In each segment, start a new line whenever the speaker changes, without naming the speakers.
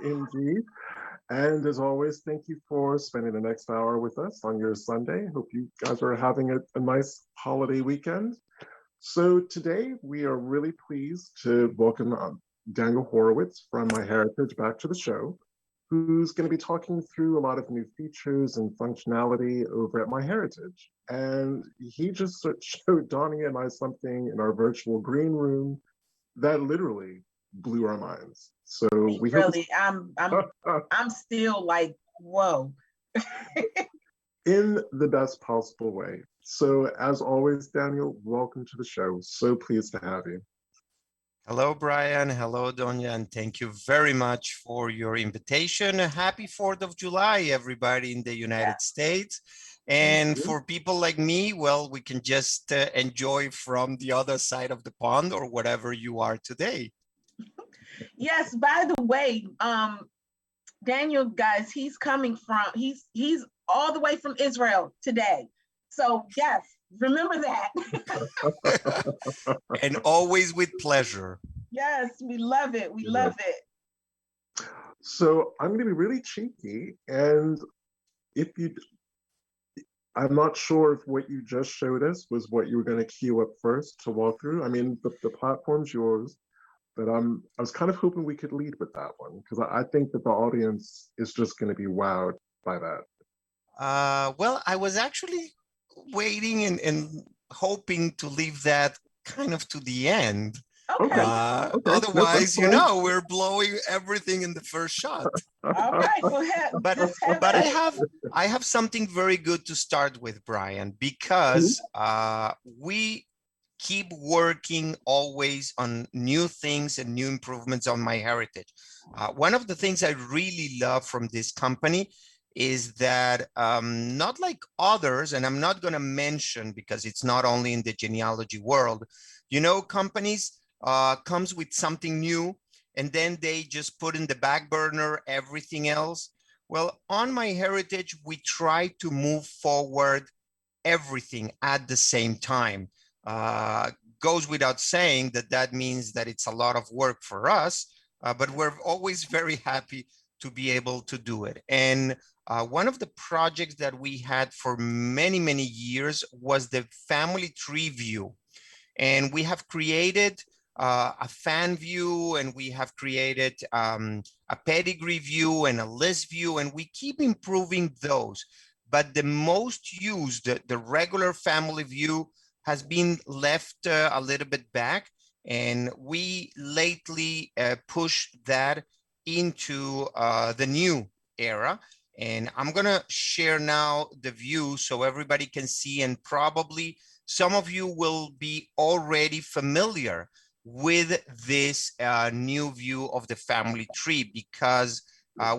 Indeed. And as always, thank you for spending the next hour with us on your Sunday. Hope you guys are having a nice holiday weekend. So today we are really pleased to welcome Daniel Horowitz from MyHeritage back to the show, who's going to be talking through a lot of new features and functionality over at MyHeritage. And he just showed Donnie and I something in our virtual green room that literally blew our minds. So we hope
really, I'm still like, whoa.
in the best possible way. So as always, Daniel, welcome to the show. So pleased to have you.
Hello, Brian. Hello, Donya, and thank you very much for your invitation. Happy 4th of July, everybody in the United States. And for people like me, well, we can just enjoy from the other side of the pond or whatever you are today.
Yes, by the way, Daniel, guys, he's coming from, he's all the way from Israel today. So yes, remember that.
And always with pleasure.
Yes, we love it. We love it.
So I'm going to be really cheeky. And I'm not sure if what you just showed us was what you were going to queue up first to walk through. I mean, the platform's yours. But I was kind of hoping we could lead with that one because I think that the audience is just going to be wowed by that.
Well, I was actually waiting and hoping to leave that kind of to the end.
Okay.
Otherwise, you know, we're blowing everything in the first shot.
All right, go ahead.
But I have something very good to start with, Brian, because we keep working always on new things and new improvements on MyHeritage. One of the things I really love from this company is that not like others, and I'm not going to mention because it's not only in the genealogy world, you know, companies comes with something new and then they just put in the back burner everything else. Well, on MyHeritage, we try to move forward everything at the same time. Goes without saying that means that it's a lot of work for us, but we're always very happy to be able to do it. And one of the projects that we had for many, many years was the family tree view. And we have created a fan view, and we have created a pedigree view and a list view, and we keep improving those. But the most used, the regular family view, has been left a little bit back, and we lately pushed that into the new era. And I'm gonna share now the view so everybody can see, and probably some of you will be already familiar with this new view of the family tree, because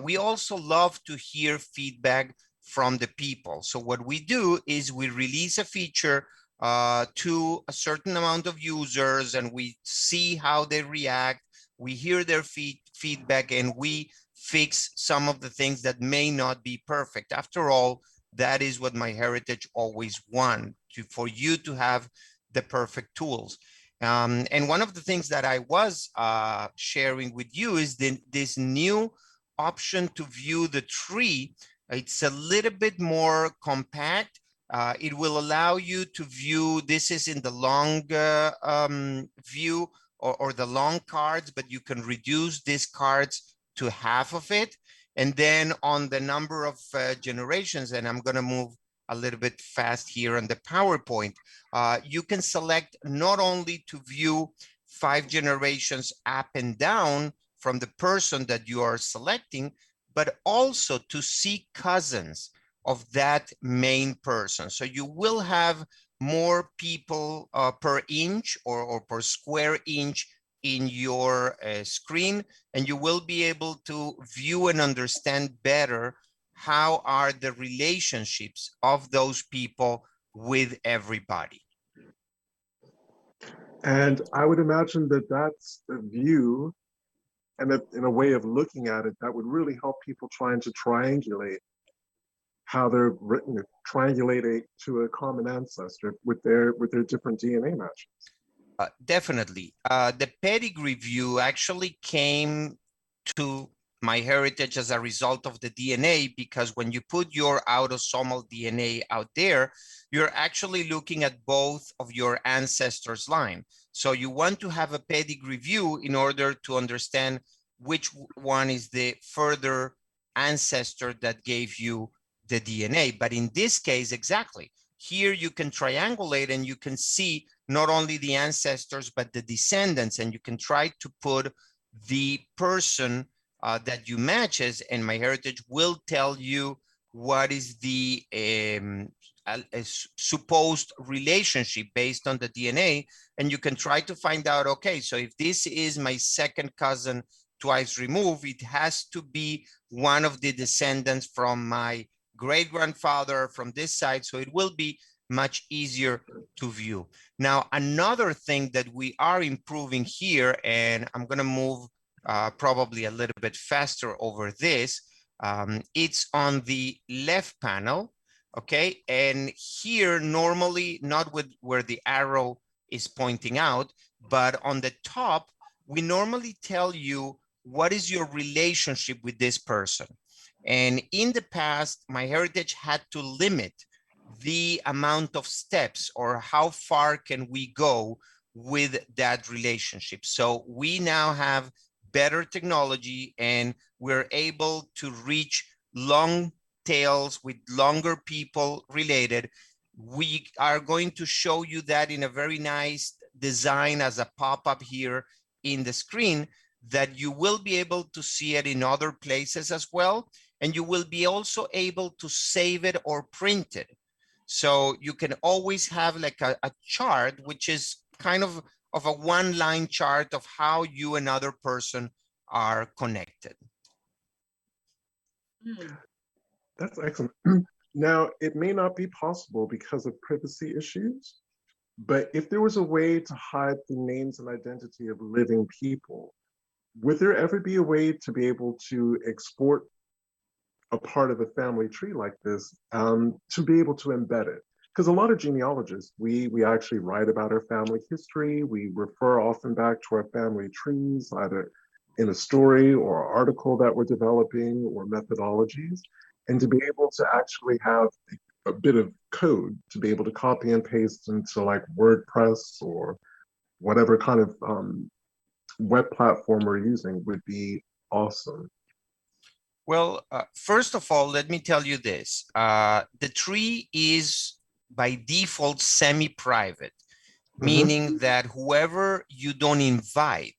we also love to hear feedback from the people. So what we do is we release a feature to a certain amount of users, and we see how they react. We hear their feedback, and we fix some of the things that may not be perfect. After all, that is what MyHeritage always wants, for you to have the perfect tools. And one of the things that I was sharing with you is this new option to view the tree. It's a little bit more compact. It will allow you to view, this is in the long view or the long cards, but you can reduce these cards to half of it. And then on the number of generations, and I'm gonna move a little bit fast here on the PowerPoint, you can select not only to view 5 generations up and down from the person that you are selecting, but also to see cousins of that main person. So you will have more people per inch or per square inch in your screen, and you will be able to view and understand better how are the relationships of those people with everybody.
And I would imagine that that's a view and in a way of looking at it that would really help people trying to triangulate how they're written, triangulate it to a common ancestor with their different DNA matches.
Definitely. The pedigree view actually came to MyHeritage as a result of the DNA, because when you put your autosomal DNA out there, you're actually looking at both of your ancestors' line. So you want to have a pedigree view in order to understand which one is the further ancestor that gave you the DNA. But in this case, exactly, here you can triangulate and you can see not only the ancestors, but the descendants, and you can try to put the person that you matches, and MyHeritage will tell you what is the supposed relationship based on the DNA, and you can try to find out, okay, so if this is my second cousin twice removed, it has to be one of the descendants from my great-grandfather from this side, so it will be much easier to view. Now, another thing that we are improving here, and I'm gonna move probably a little bit faster over this, it's on the left panel, okay? And here, normally, not with where the arrow is pointing out, but on the top, we normally tell you what is your relationship with this person. And in the past, MyHeritage had to limit the amount of steps or how far can we go with that relationship. So we now have better technology and we're able to reach long tails with longer people related. We are going to show you that in a very nice design as a pop-up here in the screen, that you will be able to see it in other places as well. And you will be also able to save it or print it. So you can always have like a chart, which is kind of a one-line chart of how you and another person are connected.
That's excellent. Now, it may not be possible because of privacy issues, but if there was a way to hide the names and identity of living people, would there ever be a way to be able to export a part of a family tree like this to be able to embed it? Because a lot of genealogists, we actually write about our family history. We refer often back to our family trees, either in a story or article that we're developing or methodologies. And to be able to actually have a bit of code to be able to copy and paste into like WordPress or whatever kind of web platform we're using would be awesome.
Well, first of all, let me tell you this. The tree is by default semi-private, meaning that whoever you don't invite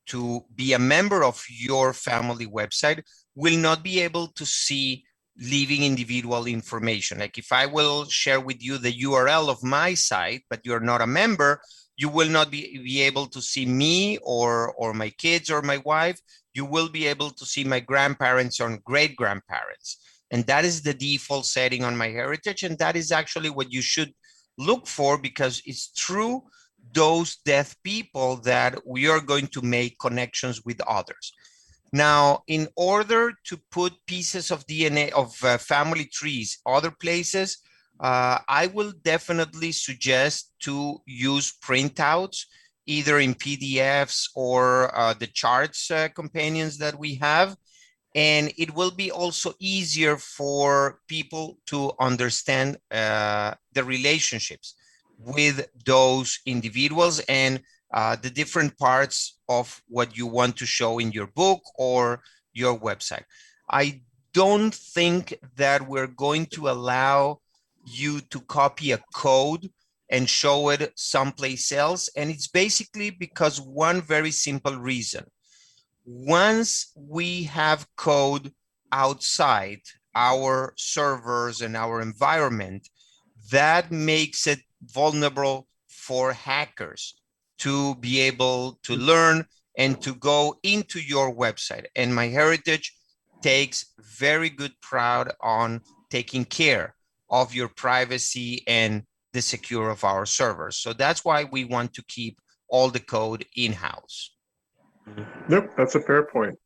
to be a member of your family website will not be able to see living individual information. Like if I will share with you the URL of my site, but you're not a member, you will not be able to see me or my kids or my wife. You will be able to see my grandparents or great-grandparents. And that is the default setting on MyHeritage. And that is actually what you should look for, because it's through those deaf people that we are going to make connections with others. Now, in order to put pieces of DNA of family trees other places, I will definitely suggest to use printouts, either in PDFs or the charts companions that we have. And it will be also easier for people to understand the relationships with those individuals and the different parts of what you want to show in your book or your website. I don't think that we're going to allow you to copy a code and show it someplace else. And it's basically because one very simple reason. Once we have code outside our servers and our environment, that makes it vulnerable for hackers to be able to learn and to go into your website. And MyHeritage takes very good pride on taking care of your privacy and the secure of our servers. So that's why we want to keep all the code in-house.
Nope, that's a fair point.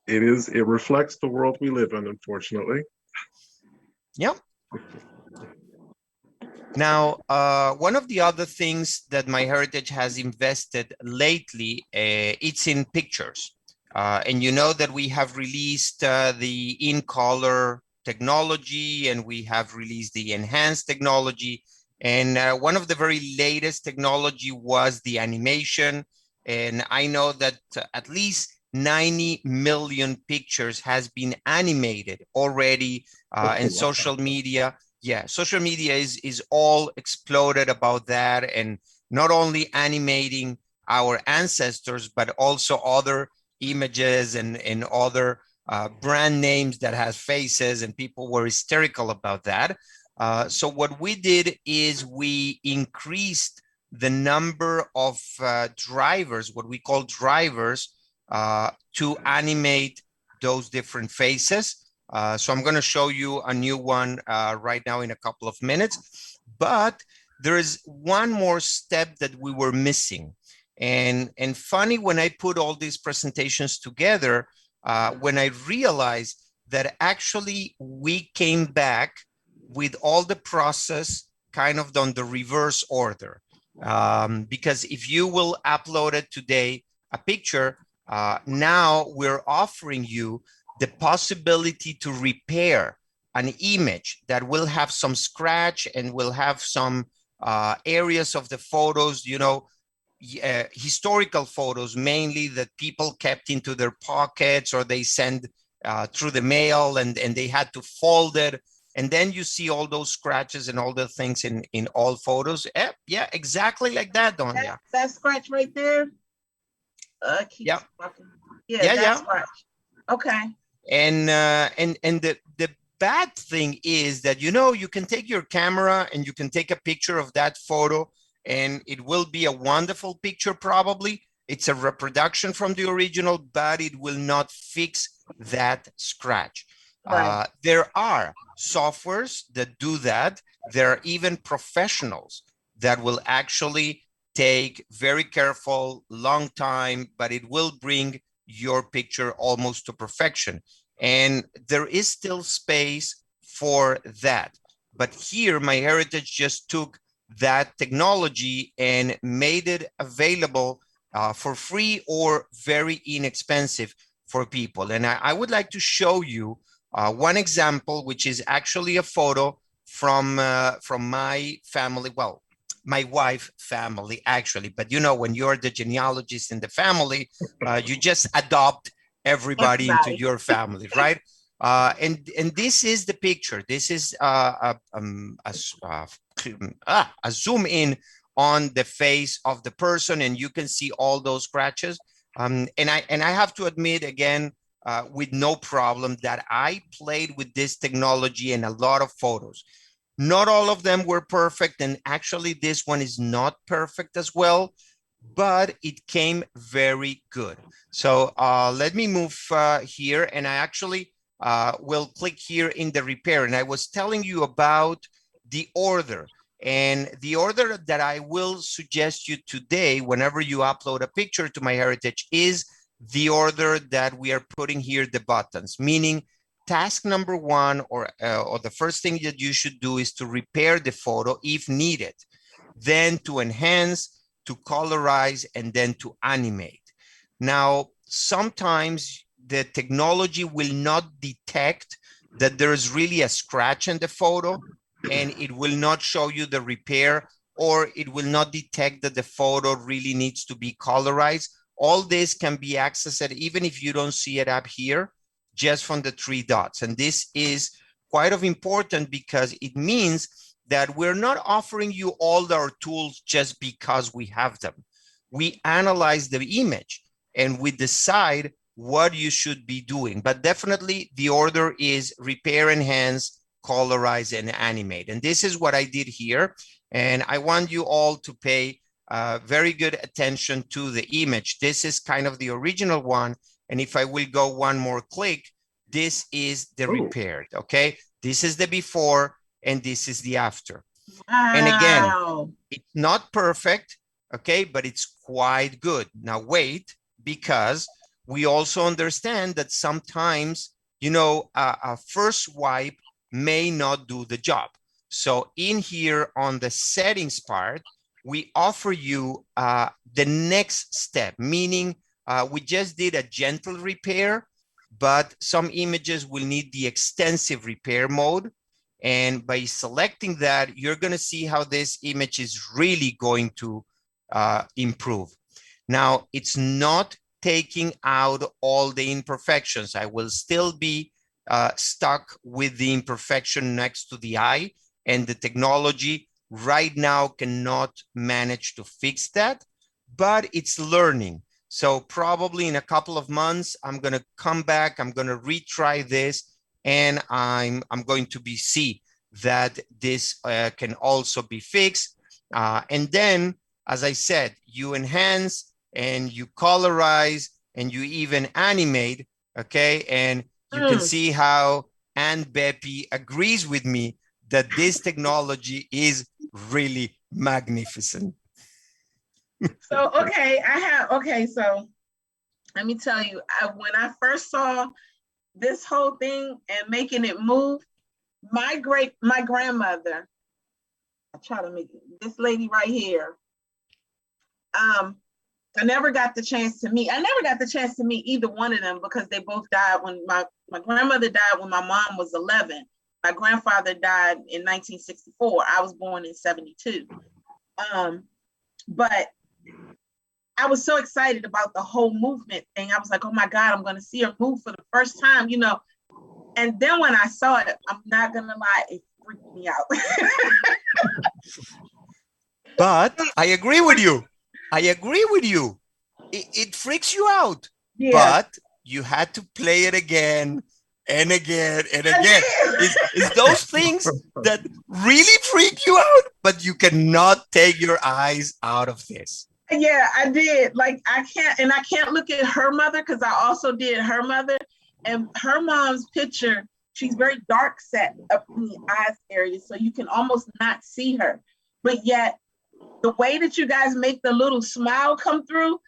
It reflects the world we live in, unfortunately.
Yep. Now, one of the other things that MyHeritage has invested lately, it's in pictures. And you know that we have released the in-color technology, and we have released the enhanced technology. And one of the very latest technology was the animation. And I know that at least 90 million pictures has been animated already in social media. Yeah, social media is all exploded about that, and not only animating our ancestors, but also other images and other brand names that has faces, and people were hysterical about that. So what we did is we increased the number of drivers, what we call drivers, to animate those different faces. So I'm going to show you a new one right now in a couple of minutes. But there is one more step that we were missing. And funny, when I put all these presentations together, when I realized that actually we came back with all the process kind of on the reverse order. Because if you will upload it today, a picture, now we're offering you the possibility to repair an image that will have some scratch and will have some areas of the photos, you know, historical photos mainly that people kept into their pockets, or they send through the mail, and they had to fold it. And then you see all those scratches and all the things in all photos. Yeah, exactly like that, Donya.
That scratch right there.
Yeah.
Yeah, that's scratch. Okay.
And the bad thing is that, you know, you can take your camera and you can take a picture of that photo, and it will be a wonderful picture. Probably it's a reproduction from the original, but it will not fix that scratch.
Right.
There are softwares that do that. There are even professionals that will actually take very careful, long time, but it will bring your picture almost to perfection. And there is still space for that. But here, MyHeritage just took that technology and made it available for free or very inexpensive for people. And I would like to show you one example, which is actually a photo from my family. Well, my wife family, actually. But you know, when you're the genealogist in the family, you just adopt everybody into your family, right? And this is the picture. This is a zoom in on the face of the person, and you can see all those scratches. And I have to admit again, with no problem, that I played with this technology in a lot of photos. Not all of them were perfect, and actually this one is not perfect as well, but it came very good. So let me move here, and I actually will click here in the repair. And I was telling you about the order. And the order that I will suggest you today, whenever you upload a picture to MyHeritage, is the order that we are putting here, the buttons, meaning task number one, or the first thing that you should do, is to repair the photo if needed, then to enhance, to colorize, and then to animate. Now, sometimes the technology will not detect that there is really a scratch in the photo, and it will not show you the repair, or it will not detect that the photo really needs to be colorized. All this can be accessed even if you don't see it up here, just from the three dots. And this is quite of important because it means that we're not offering you all our tools just because we have them. We analyze the image and we decide what you should be doing. But definitely the order is repair, enhance, colorize, and animate. And this is what I did here. And I want you all to pay very good attention to the image. This is kind of the original one. And if I will go one more click, this is the repaired, okay? This is the before and this is the after.
Wow.
And again, it's not perfect, okay, but it's quite good. Now wait, because we also understand that sometimes, you know, a first swipe may not do the job. So in here on the settings part, we offer you the next step, meaning we just did a gentle repair, but some images will need the extensive repair mode. And by selecting that, you're going to see how this image is really going to improve. Now, it's not taking out all the imperfections. I will still be stuck with the imperfection next to the eye, and the technology right now cannot manage to fix that, but it's learning. So probably in a couple of months, I'm going to come back, I'm going to retry this, and I'm going to see that this can also be fixed. And then, as I said, you enhance and you colorize and you even animate, okay? And you can see how Aunt Beppy agrees with me that this technology is really magnificent.
So, so let me tell you, when I first saw this whole thing and making it move, my grandmother, I try to make it, this lady right here, I never got the chance to meet either one of them because they both died when my grandmother died when my mom was 11. My grandfather died in 1964. I was born in 72. But I was so excited about the whole movement thing. I was like, oh my God, I'm going to see her move for the first time, you know. And then when I saw it, I'm not going to lie, it freaked me out.
But I agree with you. It freaks you out. Yeah. But you had to play it again and again and again. It's those things that really freak you out, but you cannot take your eyes out of this.
Yeah, I did. Like, I can't look at her mother because I also did her mother. And her mom's picture, she's very dark set up in the eyes area, so you can almost not see her. But yet, the way that you guys make the little smile come through,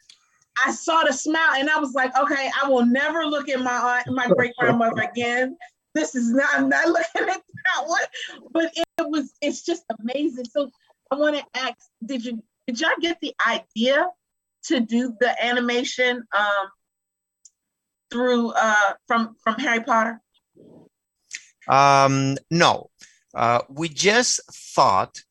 I saw the smile and I was like, okay, I will never look at my great grandmother again. I'm not looking at that one. But it's just amazing. So I want to ask, did y'all get the idea to do the animation through from Harry Potter?
No, we just thought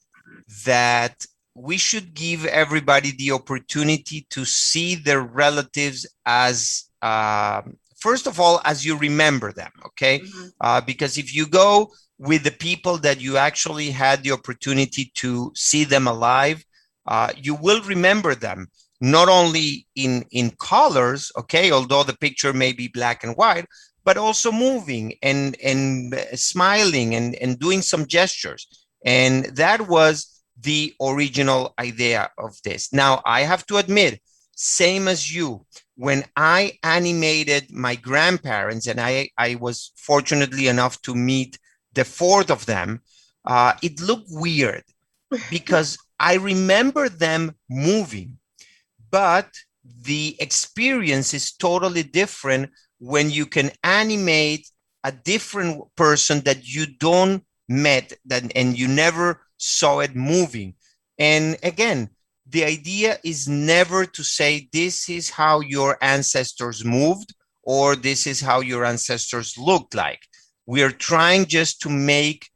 that we should give everybody the opportunity to see their relatives as, first of all, as you remember them, okay? Mm-hmm. Because if you go with the people that you actually had the opportunity to see them alive, you will remember them, not only in colors, okay, although the picture may be black and white, but also moving and smiling and doing some gestures. And that was the original idea of this. Now, I have to admit, same as you, when I animated my grandparents, and I was fortunately enough to meet the fourth of them, it looked weird because I remember them moving, but the experience is totally different when you can animate a different person that you don't met and you never saw it moving. And again, the idea is never to say this is how your ancestors moved or this is how your ancestors looked like. We are trying just to make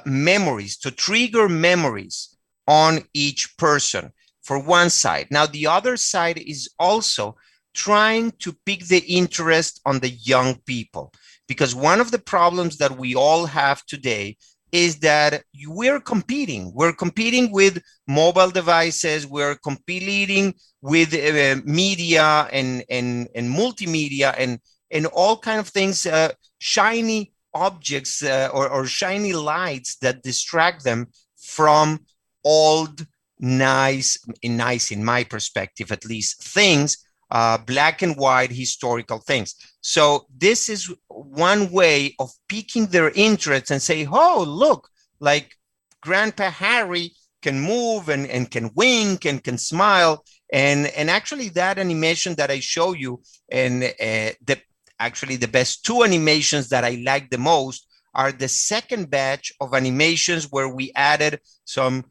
memories, to trigger memories on each person for one side. Now, the other side is also trying to pick the interest on the young people, because one of the problems that we all have today is that we're competing. We're competing with mobile devices. We're competing with media and multimedia and all kind of things, shiny objects or shiny lights that distract them from old, nice in my perspective at least, things, black and white historical things. So this is one way of piquing their interest and say, oh, look, like Grandpa Harry can move and can wink and can smile. And actually that animation that I show you, and the best two animations that I like the most are the second batch of animations where we added some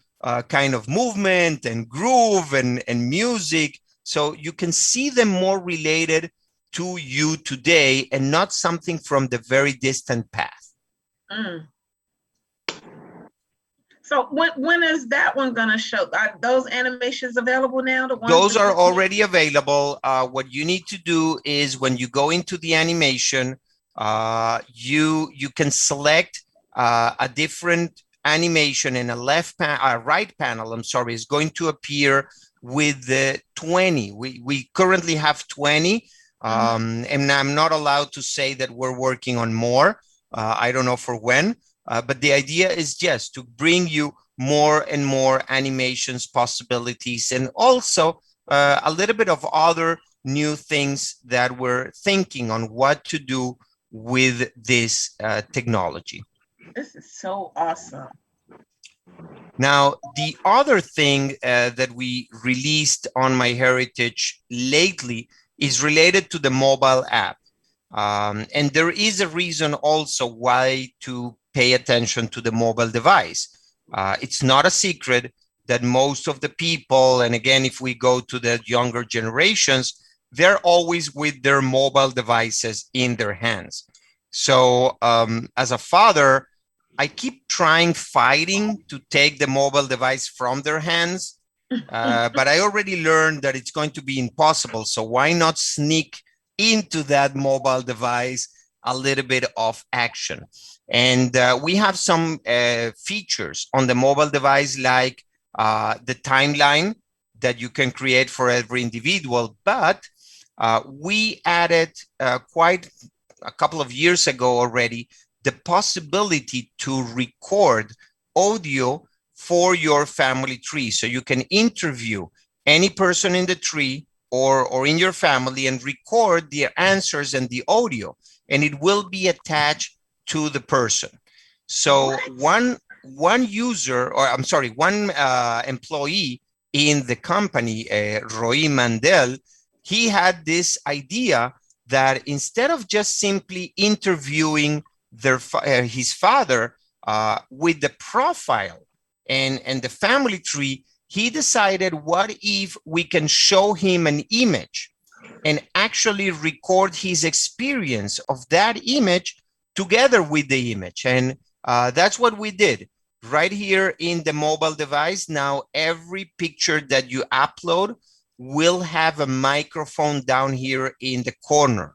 kind of movement and groove and music So you can see them more related to you today and not something from the very distant past.
Mm. So when is that one gonna show? Are those animations available now? The ones
Those
with
are
the-
already available. What you need to do is when you go into the animation, you can select a different animation, and a right panel, I'm sorry, is going to appear with the 20. We currently have 20, and I'm not allowed to say that we're working on more. I don't know for when, but the idea is just to bring you more and more animations possibilities, and also a little bit of other new things that we're thinking on what to do with this technology.
This is so awesome.
Now, the other thing that we released on MyHeritage lately is related to the mobile app. And there is a reason also why to pay attention to the mobile device. It's not a secret that most of the people, and again, if we go to the younger generations, they're always with their mobile devices in their hands. So as a father, I keep fighting to take the mobile device from their hands, but I already learned that it's going to be impossible. So why not sneak into that mobile device a little bit of action? And we have some features on the mobile device, like the timeline that you can create for every individual. But we added quite a couple of years ago already the possibility to record audio for your family tree. So you can interview any person in the tree or in your family and record their answers and the audio, and it will be attached to the person. So one user, or I'm sorry, one employee in the company, Roy Mandel, he had this idea that instead of just simply interviewing his father with the profile and the family tree, he decided, what if we can show him an image and actually record his experience of that image together with the image? And that's what we did right here in the mobile device. Now, every picture that you upload will have a microphone down here in the corner.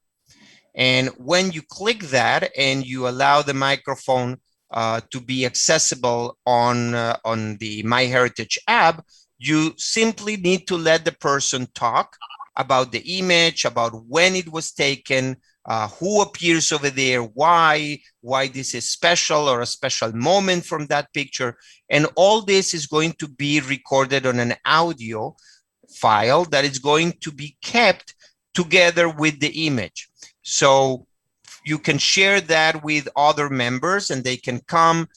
And when you click that and you allow the microphone to be accessible on the MyHeritage app, you simply need to let the person talk about the image, about when it was taken, who appears over there, why this is special or a special moment from that picture. And all this is going to be recorded on an audio file that is going to be kept together with the image. So you can share that with other members and they can come,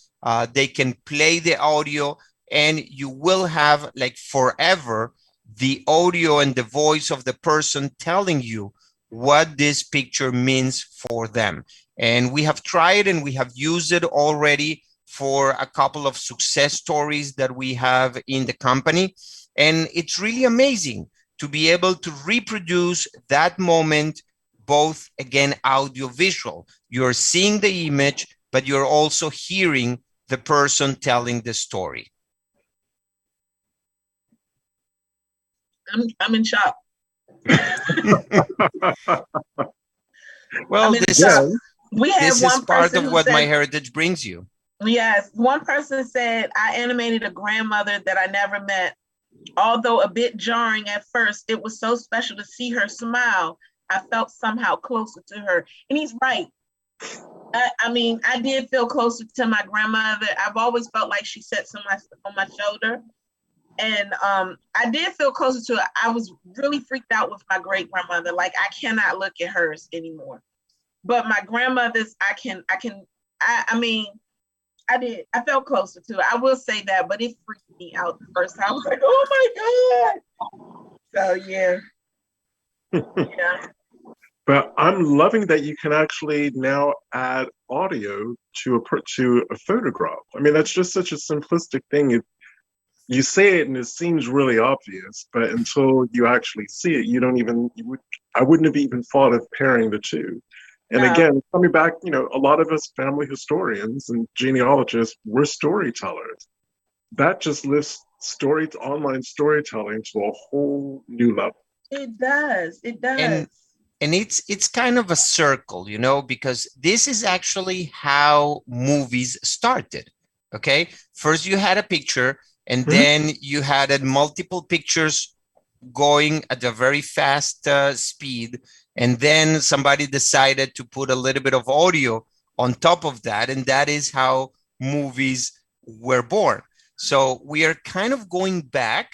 they can play the audio, and you will have, like, forever the audio and the voice of the person telling you what this picture means for them. And we have tried and we have used it already for a couple of success stories that we have in the company. And it's really amazing to be able to reproduce that moment, both, again, audio visual. You're seeing the image, but you're also hearing the person telling the story.
I'm in shock.
Well,
this is
part of what MyHeritage brings you.
Yes, one person said, I animated a grandmother that I never met. Although a bit jarring at first, it was so special to see her smile. I felt somehow closer to her. And he's right. I mean, I did feel closer to my grandmother. I've always felt like she sat on my shoulder. And I did feel closer to her. I was really freaked out with my great grandmother. Like, I cannot look at hers anymore. But my grandmother's, I mean, I did. I felt closer to her. I will say that, but it freaked me out the first time. I was like, oh my God. So, yeah. Yeah.
But I'm loving that you can actually now add audio to a photograph. I mean, that's just such a simplistic thing. you say it and it seems really obvious, but until you actually see it, I wouldn't have even thought of pairing the two. And
No,
again, coming back, a lot of us family historians and genealogists, we're storytellers. That just lifts online storytelling to a whole new level.
it does. It does.
And it's kind of a circle, because this is actually how movies started. Okay, first you had a picture, and then you had multiple pictures going at a very fast speed, and then somebody decided to put a little bit of audio on top of that, and that is how movies were born. So we are kind of going back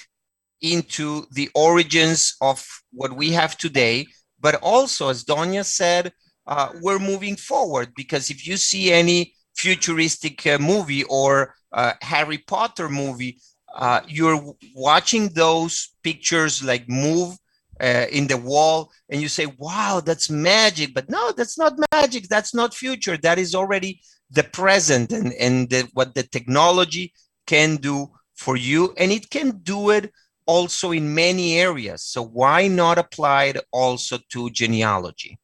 into the origins of what we have today, but also, as Donya said, we're moving forward, because if you see any futuristic movie or Harry Potter movie, you're watching those pictures like move in the wall, and you say, wow, that's magic. But no, that's not magic. That's not future. That is already the present, and what the technology can do for you. And it can do it also in many areas. So why not apply it also to genealogy?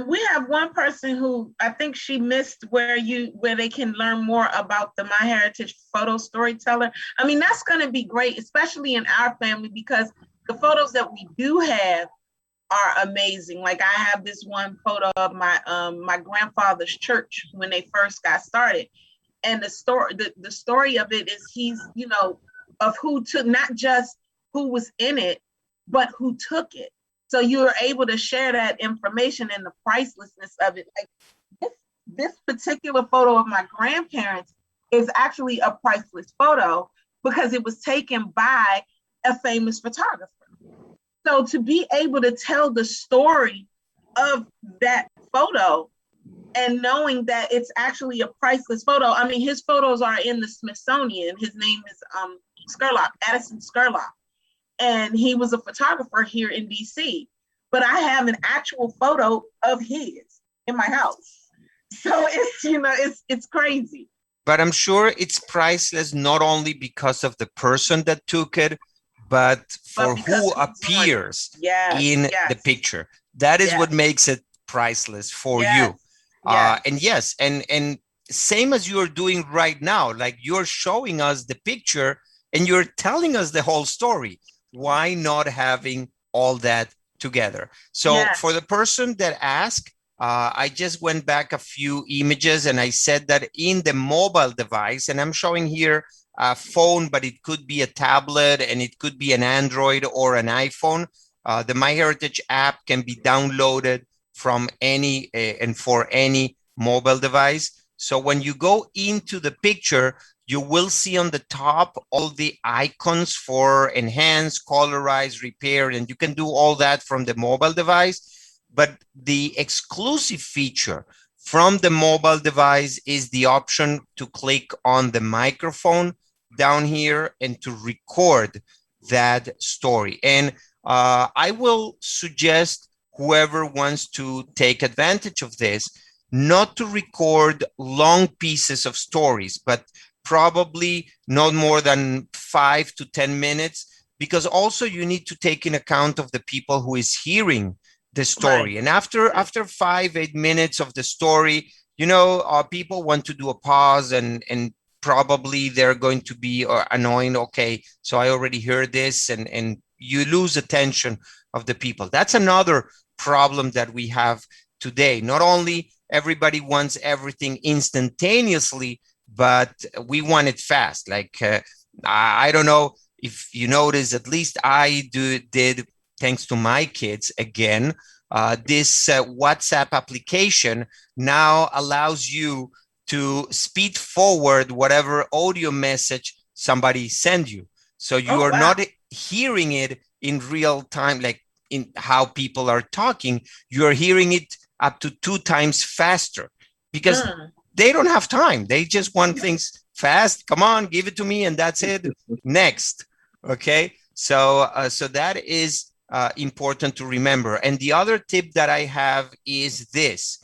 We have one person who I think she missed where they can learn more about the MyHeritage photo storyteller. I mean, that's going to be great, especially in our family, because the photos that we do have are amazing. Like I have this one photo of my grandfather's church when they first got started, and the story of it is he's of who took, not just who was in it, but who took it. So you're able to share that information and the pricelessness of it. Like this particular photo of my grandparents is actually a priceless photo because it was taken by a famous photographer. So to be able to tell the story of that photo and knowing that it's actually a priceless photo. I mean, his photos are in the Smithsonian. His name is Addison Scurlock. And he was a photographer here in DC. But I have an actual photo of his in my house. So it's crazy.
But I'm sure it's priceless not only because of the person that took it, but for who appears in the picture. That is what makes it priceless for you. And same as you're doing right now, like you're showing us the picture and you're telling us the whole story. Why not having all that together? So for the person that asked, I just went back a few images and I said that in the mobile device, and I'm showing here a phone, but it could be a tablet and it could be an Android or an iPhone. The MyHeritage app can be downloaded from any and for any mobile device. So when you go into the picture, you will see on the top all the icons for enhance, colorize, repair, and you can do all that from the mobile device. But the exclusive feature from the mobile device is the option to click on the microphone down here and to record that story. And I will suggest whoever wants to take advantage of this, not to record long pieces of stories, but probably not more than 5 to 10 minutes, because also you need to take in account of the people who is hearing the story. Right. And after 5-8 minutes of the story, people want to do a pause and probably they're going to be annoying. Okay, so I already heard this, and you lose attention of the people. That's another problem that we have today. Not only everybody wants everything instantaneously, but we want it fast. Like, I don't know if you notice, at least I did, thanks to my kids, again, this WhatsApp application now allows you to speed forward whatever audio message somebody send you. So you are not hearing it in real time, like in how people are talking. You're hearing it up to 2 times faster because they don't have time. They just want things fast. Come on, give it to me, and that's it. Next. Okay. So that is important to remember. And the other tip that I have is this: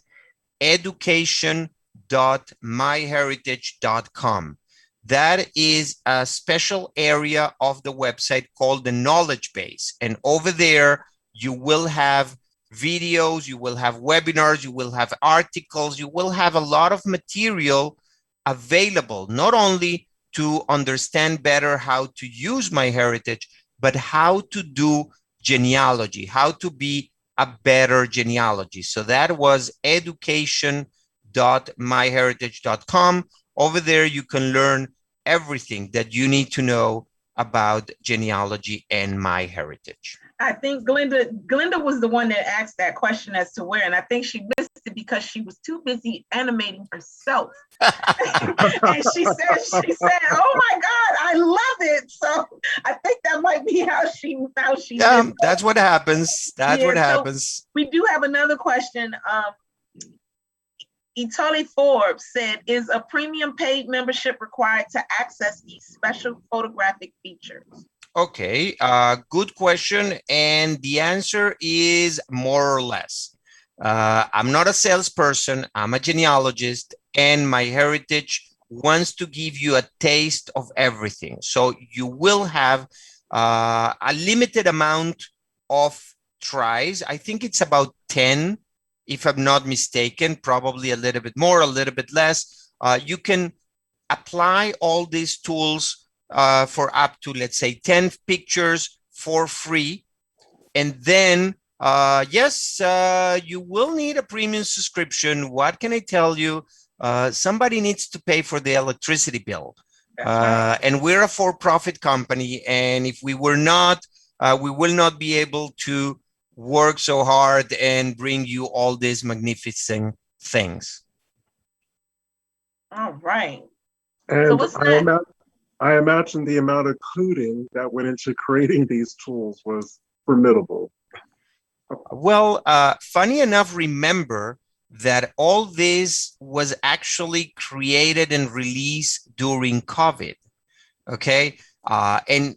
education.myheritage.com. that is a special area of the website called the knowledge base. And over there, you will have videos, you will have webinars, you will have articles, you will have a lot of material available, not only to understand better how to use MyHeritage, but how to do genealogy, how to be a better genealogy. So that was education.myheritage.com. Over there, you can learn everything that you need to know about genealogy and MyHeritage.
I think Glenda was the one that asked that question as to where, and I think she missed it because she was too busy animating herself. And she said, "Oh my God, I love it." So I think that might be how she.
Yeah, that's what happens. That's what happens.
So we do have another question. Italy Forbes said, "Is a premium paid membership required to access these special photographic features?"
Okay, good question. And the answer is more or less. I'm not a salesperson, I'm a genealogist, and MyHeritage wants to give you a taste of everything. So you will have a limited amount of tries. I think it's about 10, if I'm not mistaken, probably a little bit more, a little bit less. You can apply all these tools for up to, let's say, 10 pictures for free. And then, yes, you will need a premium subscription. What can I tell you? Somebody needs to pay for the electricity bill. Right. And we're a for-profit company. And if we were not, we will not be able to work so hard and bring you all these magnificent things.
All right.
And so what's that? I imagine the amount of coding that went into creating these tools was formidable.
Well, funny enough, remember that all this was actually created and released during COVID, okay? And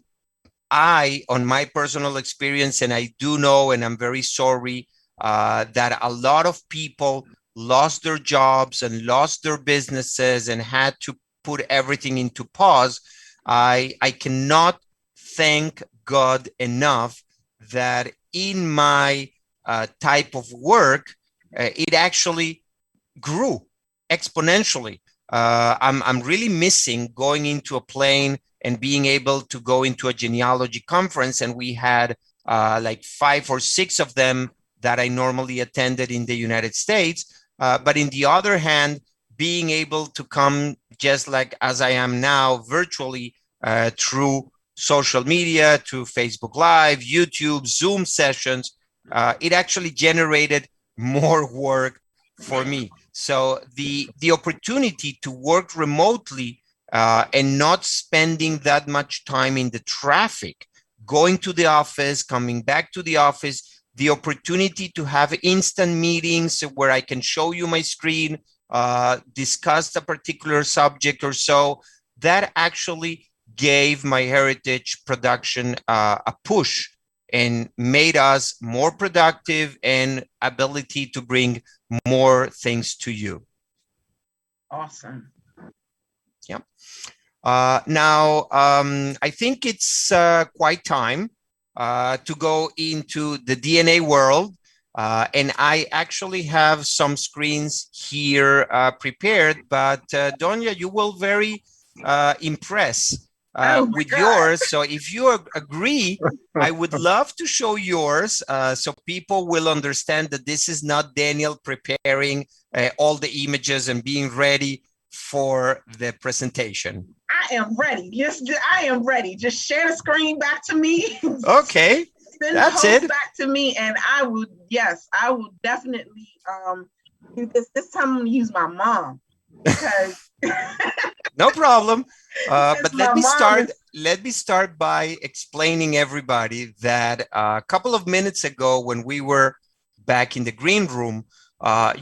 I, on my personal experience, and I do know, and I'm very sorry, that a lot of people lost their jobs and lost their businesses and had to put everything into pause. I cannot thank God enough that in my type of work, it actually grew exponentially. I'm really missing going into a plane and being able to go into a genealogy conference. And we had like 5 or 6 of them that I normally attended in the United States. But in the other hand, being able to come just like as I am now virtually through social media, to Facebook Live, YouTube, Zoom sessions, it actually generated more work for me. So the opportunity to work remotely and not spending that much time in the traffic, going to the office, coming back to the office, the opportunity to have instant meetings where I can show you my screen, discuss a particular subject or so, that actually gave MyHeritage production a push and made us more productive and ability to bring more things to you.
Awesome.
Yeah. Now, I think it's quite time to go into the DNA world. And I actually have some screens here prepared, but Donya, you will very impress with yours. So if you agree, I would love to show yours so people will understand that this is not Daniel preparing all the images and being ready for the presentation.
I am ready. Yes, I am ready. Just share the screen back to me.
Okay.
Send
That's
the host
it.
back to me, and I will definitely do this. This time I'm gonna use my mom because
no problem. But let me start by explaining everybody that a couple of minutes ago when we were back in the green room,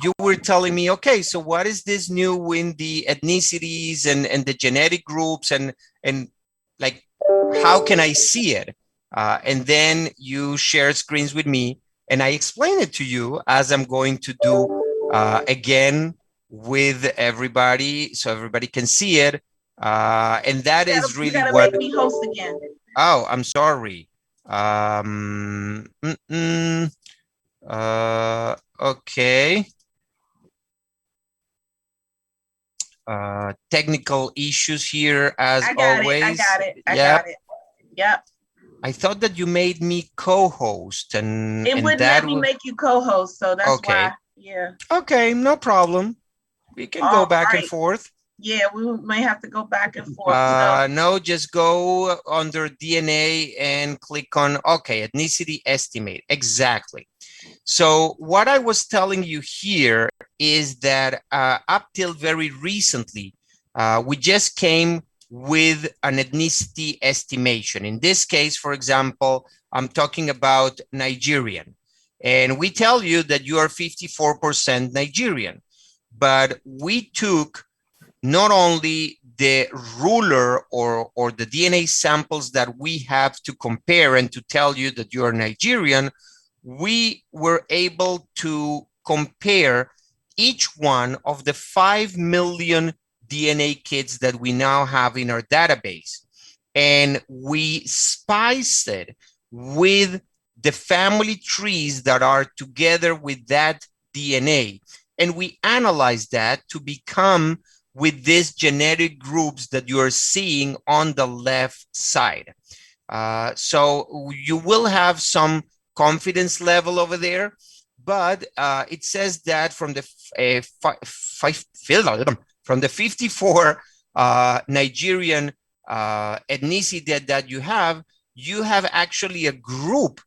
you were telling me, okay, so what is this new in the ethnicities and the genetic groups and like, how can I see it? And then you share screens with me and I explain it to you as I'm going to do again with everybody so everybody can see it. And that is
You
really
gotta
what,
make me host again.
oh, I'm sorry. Okay. Technical issues here as
I got it. I
always.
got it. I
Yep.
got it. Yep.
I thought that you made me co-host and
It wouldn't
that
let me
will,
make you co-host, so that's
okay.
why. Yeah.
Okay, no problem. We can go
All
back and
right.
forth.
Yeah, we may have to go back and forth. So
No, just go under DNA and click on, okay, ethnicity estimate. Exactly. So what I was telling you here is that up till very recently, we just came with an ethnicity estimation. In this case, for example, I'm talking about Nigerian. And we tell you that you are 54% Nigerian. But we took not only the ruler or the DNA samples that we have to compare and to tell you that you are Nigerian, we were able to compare each one of the 5 million DNA kits that we now have in our database. And we spiced it with the family trees that are together with that DNA. And we analyzed that to become with these genetic groups that you are seeing on the left side. So you will have some confidence level over there, but it says that from the from the 54 Nigerian ethnicity that you have actually a group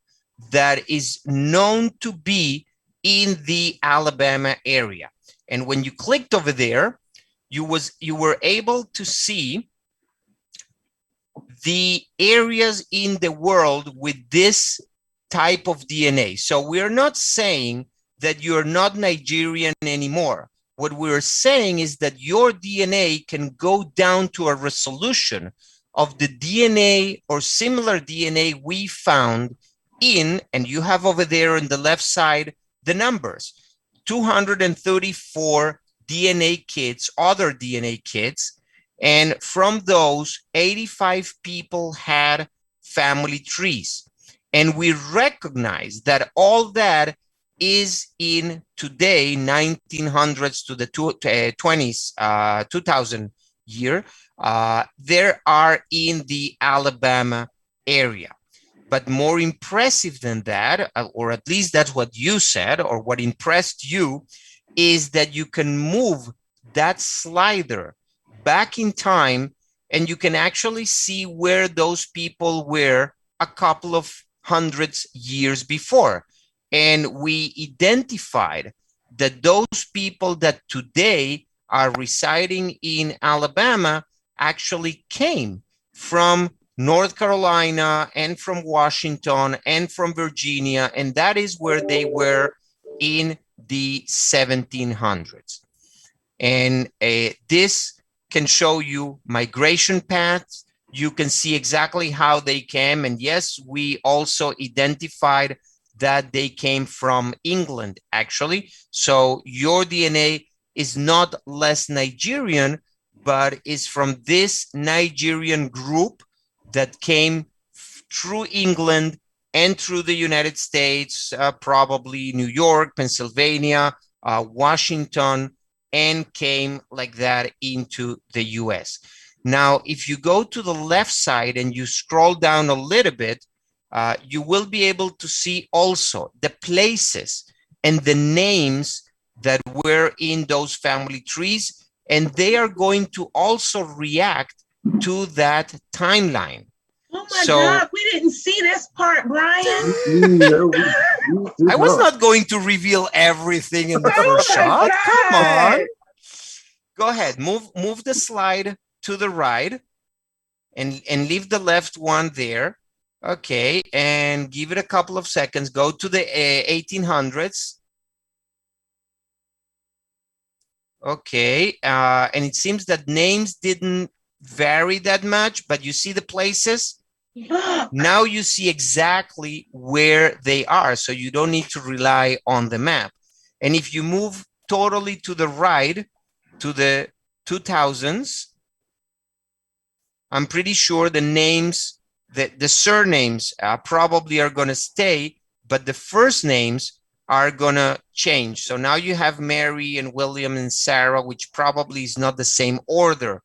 that is known to be in the Alabama area. And when you clicked over there, you were able to see the areas in the world with this type of DNA. So we're not saying that you're not Nigerian anymore. What we're saying is that your DNA can go down to a resolution of the DNA or similar DNA we found in, and you have over there on the left side, the numbers, 234 DNA kits, other DNA kits, and from those, 85 people had family trees. And we recognize that all that is in today, 1900s to the 20s, 2000 year, there are in the Alabama area. But more impressive than that, or at least that's what you said, or what impressed you, is that you can move that slider back in time and you can actually see where those people were a couple of hundreds years before. And we identified that those people that today are residing in Alabama actually came from North Carolina and from Washington and from Virginia, and that is where they were in the 1700s. And this can show you migration paths. You can see exactly how they came. And yes, we also identified that they came from England, actually. So your DNA is not less Nigerian, but is from this Nigerian group that came through England and through the United States, probably New York, Pennsylvania, Washington, and came like that into the US. Now, if you go to the left side and you scroll down a little bit, you will be able to see also the places and the names that were in those family trees, and they are going to also react to that timeline.
oh my God, we didn't see this part, Brian.
No, we did
I was not going to reveal everything in the first shot.
God.
Come on. Go ahead, move the slide to the right and leave the left one there. Okay, and give it a couple of seconds. Go to the 1800s. Okay, and it seems that names didn't vary that much, but you see the places? Now you see exactly where they are, so you don't need to rely on the map. And if you move totally to the right, to the 2000s, I'm pretty sure the names, the surnames probably are going to stay, but the first names are going to change. So now you have Mary and William and Sarah, which probably is not the same order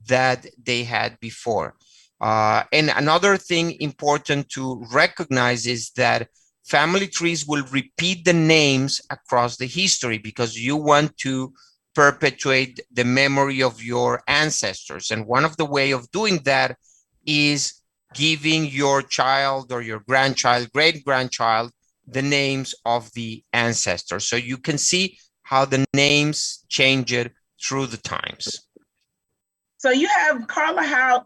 that they had before. And another thing important to recognize is that family trees will repeat the names across the history because you want to perpetuate the memory of your ancestors. And one of the way of doing that is giving your child or your grandchild, great-grandchild, the names of the ancestors. So you can see how the names changed through the times.
So you have Carla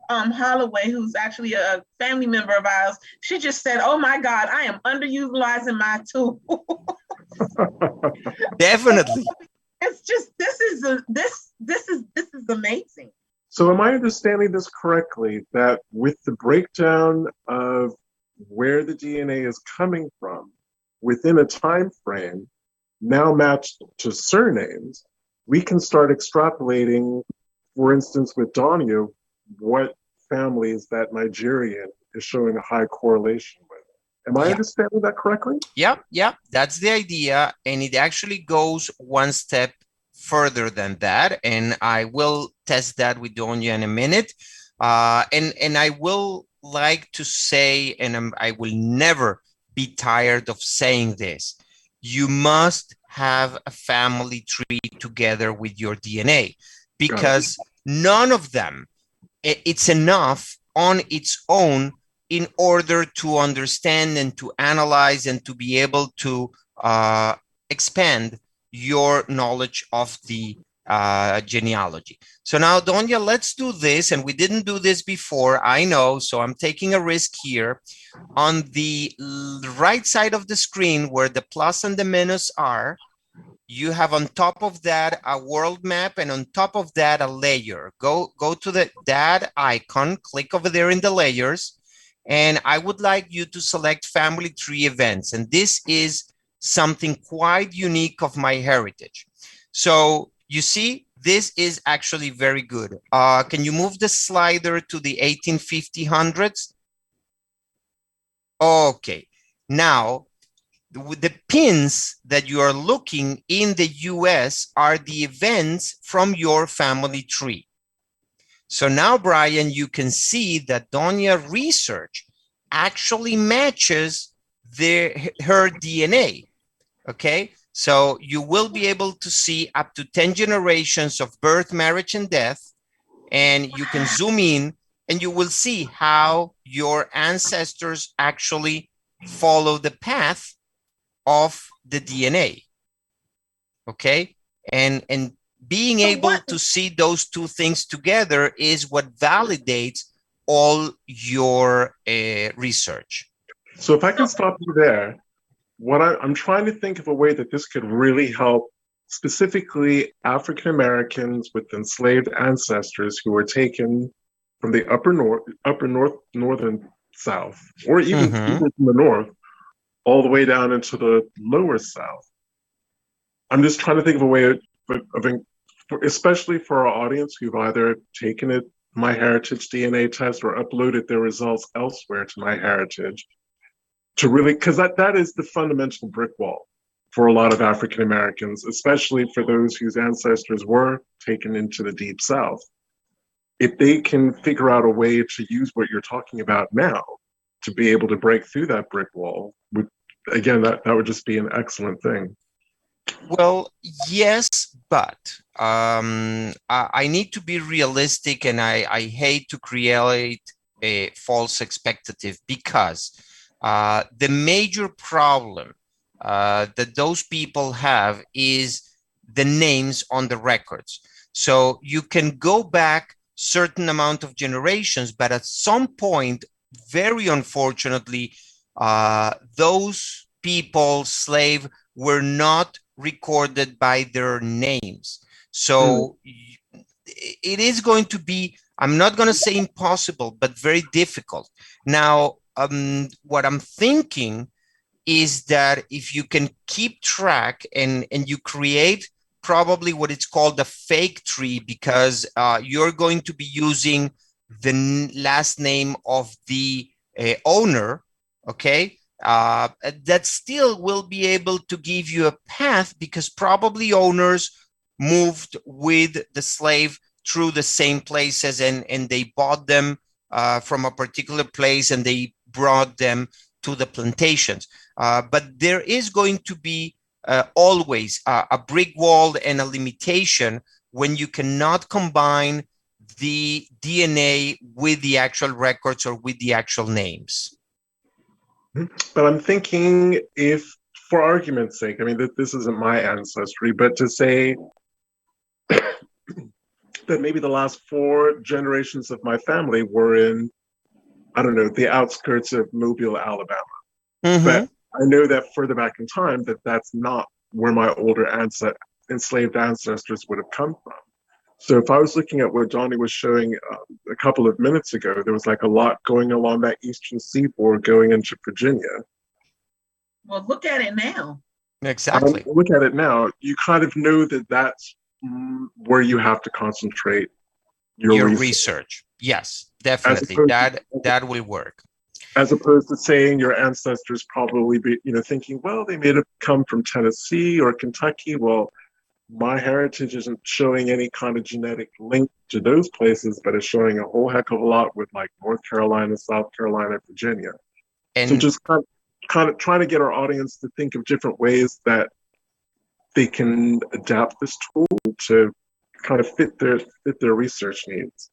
Holloway, who's actually a family member of ours. She just said, "Oh my God, I am underutilizing my tool."
Definitely.
It's just this is amazing.
So am I understanding this correctly, that with the breakdown of where the DNA is coming from within a time frame now matched to surnames, we can start extrapolating, for instance, with Donia, what families that Nigerian is showing a high correlation with? Am I understanding that correctly?
Yeah, that's the idea. And it actually goes one step further than that. And I will test that with Donia in a minute. And I will like to say, and I will never be tired of saying this, you must have a family tree together with your DNA, because none of them, it's enough on its own in order to understand and to analyze and to be able to expand your knowledge of the genealogy. So now, Donia, let's do this. And we didn't do this before, I know, so I'm taking a risk here. On the right side of the screen where the plus and the minus are, you have on top of that a world map, and on top of that a layer. Go to that icon, click over there in the layers, and I would like you to select family tree events. And this is something quite unique of MyHeritage. So you see, this is actually very good. Can you move the slider to the 1850s? Okay, now the pins that you are looking in the US are the events from your family tree. So now, Brian, you can see that Donia research actually matches her DNA, okay? So you will be able to see up to 10 generations of birth, marriage, and death, and you can zoom in and you will see how your ancestors actually follow the path of the DNA, okay? And being able to see those two things together is what validates all your research.
So if I can stop you there, what I'm trying to think of a way that this could really help specifically African Americans with enslaved ancestors who were taken from the northern South, or even from the north, all the way down into the lower South. I'm just trying to think of a way of especially for our audience who've either taken it MyHeritage DNA test or uploaded their results elsewhere to MyHeritage, to really, because that is the fundamental brick wall for a lot of African Americans, especially for those whose ancestors were taken into the Deep South. If they can figure out a way to use what you're talking about now to be able to break through that brick wall, again, that would just be an excellent thing.
Well, yes, but I need to be realistic, and I hate to create a false expectative, because the major problem that those people have is the names on the records. So you can go back certain amount of generations, but at some point, very unfortunately, those people, slave, were not recorded by their names. So it is going to be, I'm not going to say impossible, but very difficult. Now, what I'm thinking is that if you can keep track and you create probably what it's called a fake tree, because you're going to be using the last name of the owner, okay, that still will be able to give you a path, because probably owners moved with the slave through the same places, and they bought them from a particular place, and they brought them to the plantations. But there is going to be always a brick wall and a limitation when you cannot combine the DNA with the actual records or with the actual names.
But I'm thinking, if, for argument's sake, I mean, this isn't my ancestry, but to say that maybe the last 4 generations of my family were in, I don't know, the outskirts of Mobile, Alabama.
Mm-hmm.
But I know that further back in time, that's not where my older enslaved ancestors would have come from. So if I was looking at what Johnny was showing a couple of minutes ago, there was like a lot going along that eastern seaboard going into Virginia.
Well, look at it now.
Exactly.
Look at it now. You kind of know that that's where you have to concentrate your
research. Yes, definitely. That will work.
As opposed to saying your ancestors probably be, thinking, well, they may have come from Tennessee or Kentucky. Well, MyHeritage isn't showing any kind of genetic link to those places, but it's showing a whole heck of a lot with like North Carolina, South Carolina, Virginia. And so just kind of trying to get our audience to think of different ways that they can adapt this tool to kind of fit their research needs.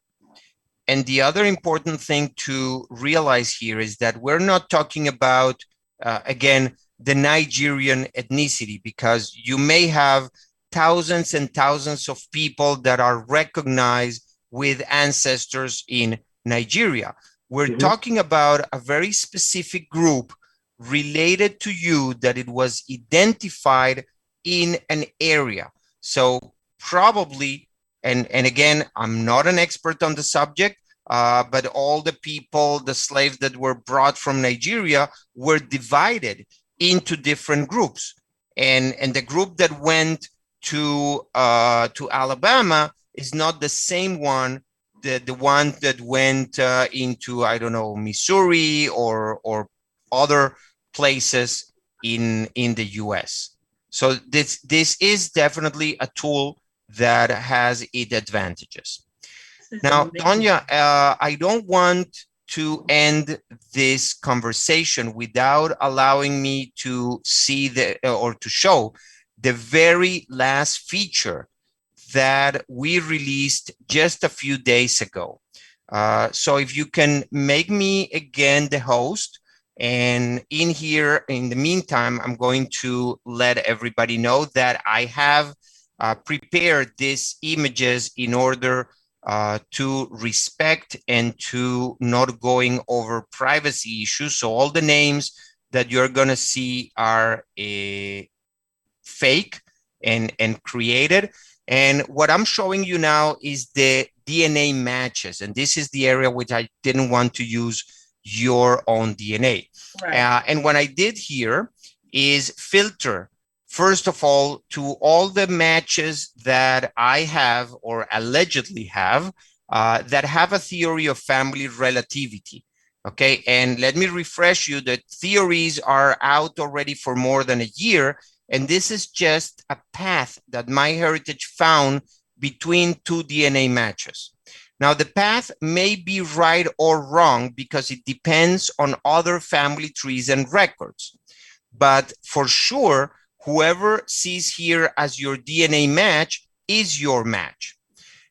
And the other important thing to realize here is that we're not talking about, again, the Nigerian ethnicity, because you may have thousands and thousands of people that are recognized with ancestors in Nigeria. We're talking about a very specific group related to you that it was identified in an area. So probably, and again, I'm not an expert on the subject, but all the people, the slaves that were brought from Nigeria were divided into different groups. And the group that went to Alabama is not the same one, the one that went into, I don't know, Missouri or other places in the US. So this is definitely a tool that has its advantages. Now, Tonya, I don't want to end this conversation without allowing me to see or to show the very last feature that we released just a few days ago. So if you can make me again the host, and in here, in the meantime, I'm going to let everybody know that I have prepared these images in order to respect and to not going over privacy issues. So all the names that you're going to see are fake and created. And what I'm showing you now is the DNA matches. And this is the area which I didn't want to use your own DNA. Right. And what I did here is filter, first of all, to all the matches that I have or allegedly have that have a theory of family relativity. Okay, and let me refresh you that theories are out already for more than a year. And this is just a path that MyHeritage found between 2 DNA matches. Now, the path may be right or wrong because it depends on other family trees and records. But for sure, whoever sees here as your DNA match is your match.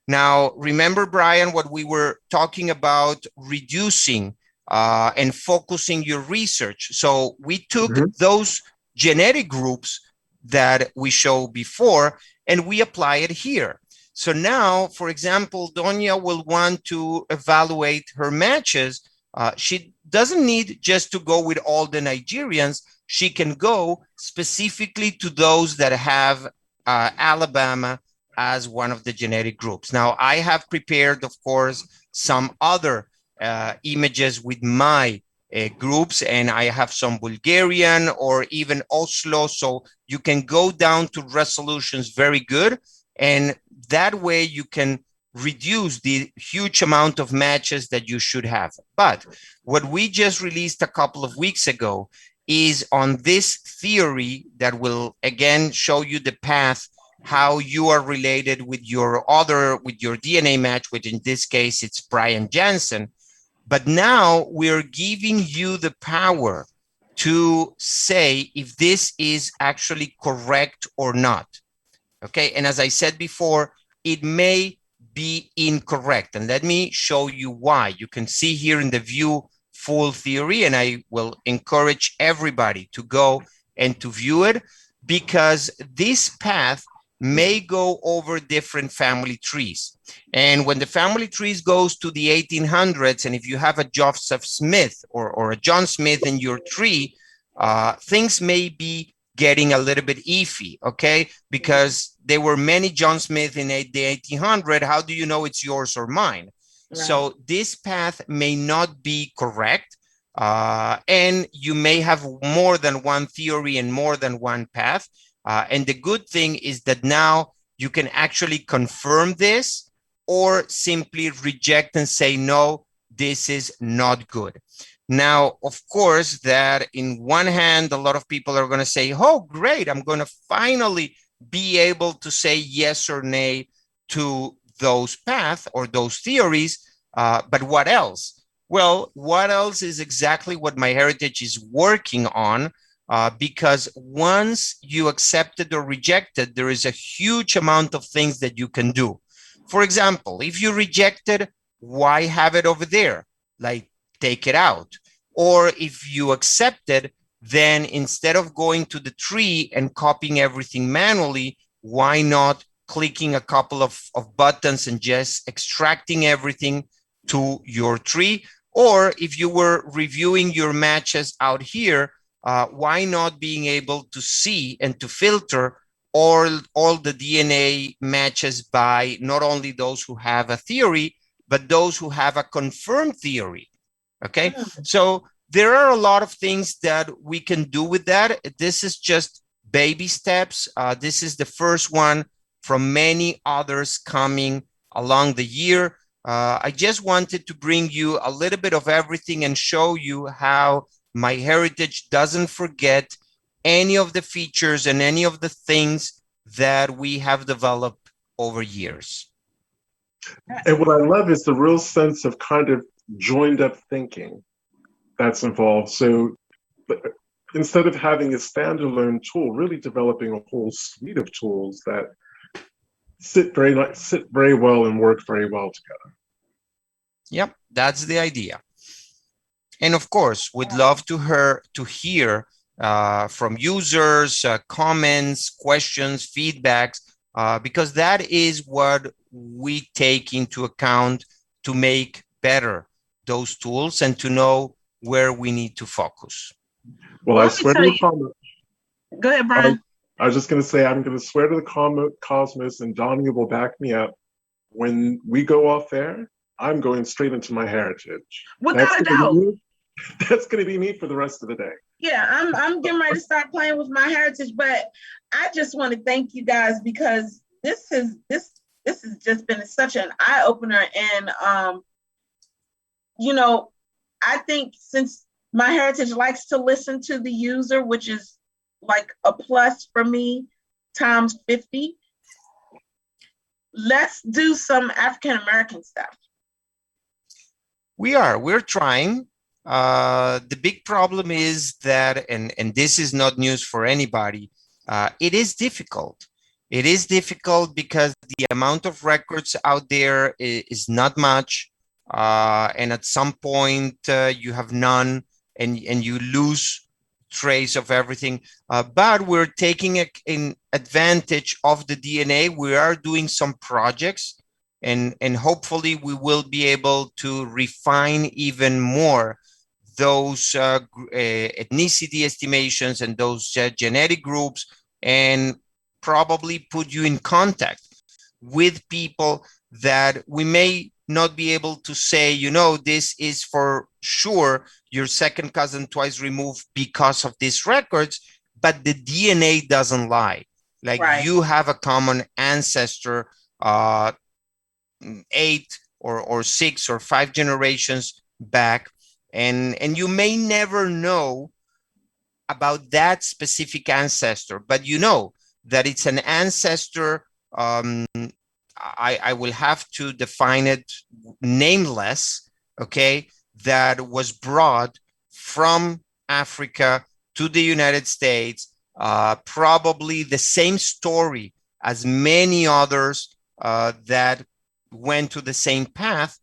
Now, remember, Brian, what we were talking about reducing and focusing your research. So we took those genetic groups that we showed before and we apply it here. So now, for example, Donya will want to evaluate her matches. She doesn't need just to go with all the Nigerians. She can go specifically to those that have Alabama as one of the genetic groups. Now, I have prepared, of course, some other images with my groups, and I have some Bulgarian or even Oslo. So you can go down to resolutions very good. And that way you can reduce the huge amount of matches that you should have. But what we just released a couple of weeks ago is on this theory that will again show you the path, how you are related with your DNA match, which in this case it's Brian Jansen. But now we're giving you the power to say if this is actually correct or not. Okay, and as I said before, it may be incorrect. And let me show you why. You can see here in the view full theory, and I will encourage everybody to go and to view it, because this path may go over different family trees. And when the family trees goes to the 1800s, and if you have a Joseph Smith or a John Smith in your tree, things may be getting a little bit iffy, okay? Because there were many John Smith in the 1800s. How do you know it's yours or mine? Right. So this path may not be correct. And you may have more than one theory and more than one path. And the good thing is that now you can actually confirm this or simply reject and say, no, this is not good. Now, of course, that in one hand, a lot of people are going to say, oh, great, I'm going to finally be able to say yes or nay to those paths or those theories. But what else? Well, what else is exactly what MyHeritage is working on. Because once you accept it or reject it, there is a huge amount of things that you can do. For example, if you reject it, why have it over there? Like, take it out. Or if you accept it, then instead of going to the tree and copying everything manually, why not clicking a couple of buttons and just extracting everything to your tree? Or if you were reviewing your matches out here, why not being able to see and to filter all the DNA matches by not only those who have a theory, but those who have a confirmed theory, okay? So there are a lot of things that we can do with that. This is just baby steps. This is the first one from many others coming along the year. I just wanted to bring you a little bit of everything and show you how MyHeritage doesn't forget any of the features and any of the things that we have developed over years.
And what I love is the real sense of kind of joined up thinking that's involved. So instead of having a standalone tool, really developing a whole suite of tools that sit very well and work very well together.
Yep, that's the idea. And of course, we'd love to hear from users, comments, questions, feedbacks, because that is what we take into account to make better those tools and to know where we need to focus.
Well, I swear to the cosmos.
Go ahead, Brian.
I was just going to say, I'm going to swear to the cosmos, and Donnie will back me up. When we go off there, I'm going straight into MyHeritage.
Without a doubt.
That's going to be me for the rest of the day.
Yeah, I'm getting ready to start playing with MyHeritage, but I just want to thank you guys, because this has just been such an eye opener. And you know, I think since MyHeritage likes to listen to the user, which is like a plus for me times 50, let's do some African American stuff.
We're trying. The big problem is that, and this is not news for anybody, it is difficult. It is difficult because the amount of records out there is not much. And at some point you have none, and you lose trace of everything. But we're taking an advantage of the DNA. We are doing some projects, and hopefully we will be able to refine even more those ethnicity estimations and those genetic groups, and probably put you in contact with people that we may not be able to say, you know, this is for sure your second cousin twice removed because of these records, but the DNA doesn't lie. Like, right, you have a common ancestor 8 or 6 or 5 generations back, and you may never know about that specific ancestor, but you know that it's an ancestor. I will have to define it nameless, okay, that was brought from Africa to the United States, probably the same story as many others that went to the same path,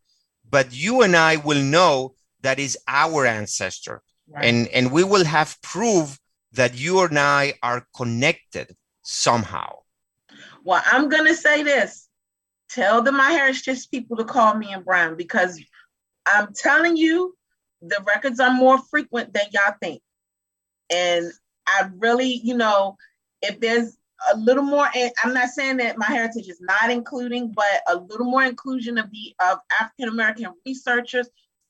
but you and I will know that is our ancestor. Right. And we will have proof that you and I are connected somehow.
Well, I'm going to say this. Tell the MyHeritage people to call me and Brian, because I'm telling you, the records are more frequent than y'all think. And I really, if there's a little more, and I'm not saying that MyHeritage is not including, but a little more inclusion of African-American researchers,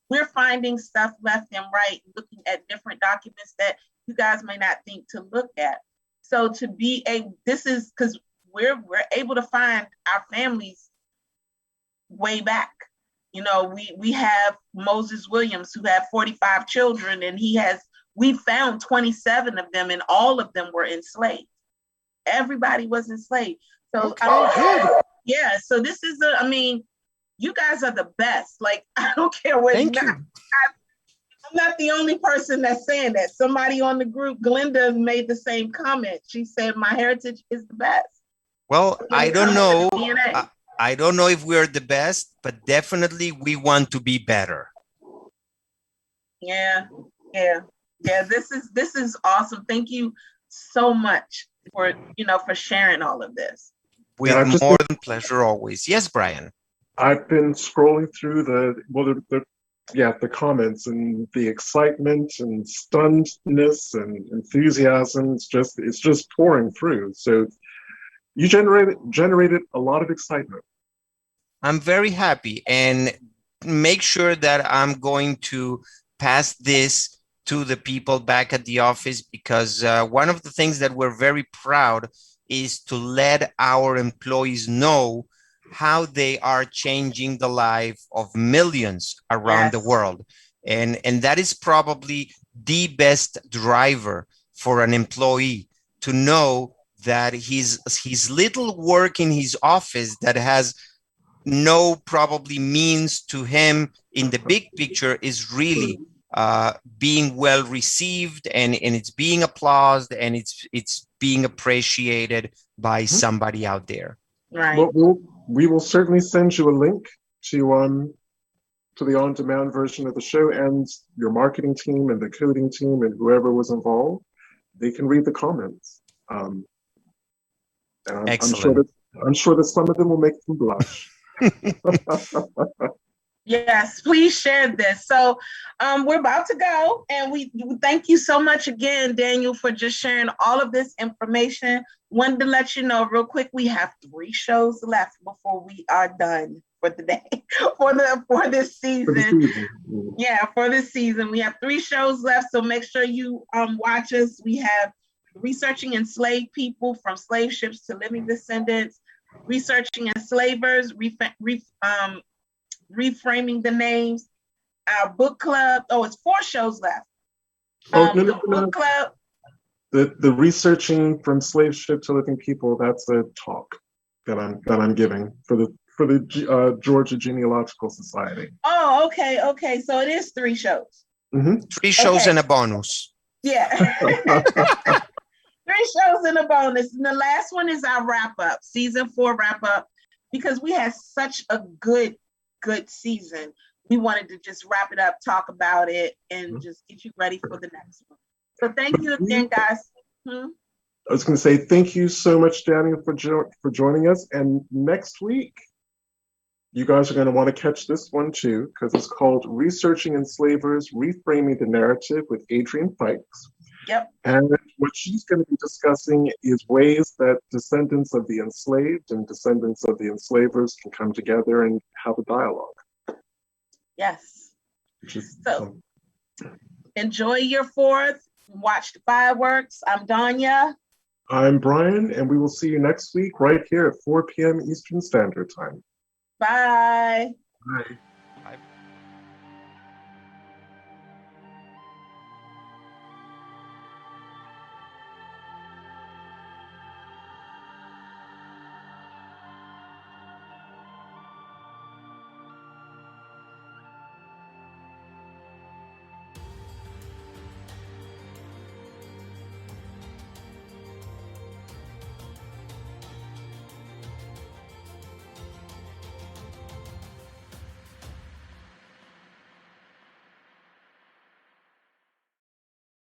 we're finding stuff left and right, looking at different documents that you guys may not think to look at. So this is because we're able to find our families way back. We have Moses Williams, who had 45 children, and we found 27 of them, and all of them were enslaved. Everybody was enslaved. So
okay,
yeah, so this is you guys are the best. Like, I don't care what.
Thank you.
I'm not the only person that's saying that. Somebody on the group, Glenda, made the same comment. She said MyHeritage is the best.
Well, I don't know. I don't know if we're the best, but definitely we want to be better.
Yeah. This is awesome. Thank you so much for sharing all of this.
With more than pleasure always. Yes, Brian.
I've been scrolling through the comments, and the excitement and stunnedness and enthusiasm. It's just pouring through. So you generated a lot of excitement.
I'm very happy, and make sure that I'm going to pass this to the people back at the office, because one of the things that we're very proud is to let our employees know how they are changing the life of millions around the world. And that is probably the best driver for an employee, to know that his little work in his office that has no probably means to him in the big picture is really being well received, and it's being applauded, and it's being appreciated by somebody out there.
Right.
Well, we will certainly send you a link to the on-demand version of the show, and your marketing team and the coding team and whoever was involved, they can read the comments. And
Excellent.
I'm sure that some of them will make them blush.
Yes, please share this. So we're about to go, and we thank you so much again, Daniel, for just sharing all of this information. Wanted to let you know real quick, we have 3 shows left before we are done for the day, for this season. Yeah, for this season. We have 3 shows left, so make sure you watch us. We have Researching Enslaved People from Slave Ships to Living Descendants, Researching Enslavers, Reframing the Names, our book club. Oh, it's 4 shows left. Book club.
The Researching from Slave Ship to Living People, that's a talk that I'm giving for the Georgia Genealogical Society.
Oh, okay. So it is 3 shows.
3 shows and a bonus.
Yeah. 3 shows and a bonus. And the last one is our wrap up, season 4 wrap up, because we had such a good season. We wanted to just wrap it up, talk about it, and just get you ready for the next one. So thank you again, guys. I
was going to say thank you so much, Daniel, for joining us. And next week, you guys are going to want to catch this one too, because it's called Researching Enslavers, Reframing the Narrative with Adrienne Fikes.
Yep.
And what she's going to be discussing is ways that descendants of the enslaved and descendants of the enslavers can come together and have a dialogue.
Yes. So enjoy your 4th. Watch the fireworks. I'm Danya.
I'm Brian, and we will see you next week right here at 4 p.m. Eastern Standard Time.
Bye.
Bye.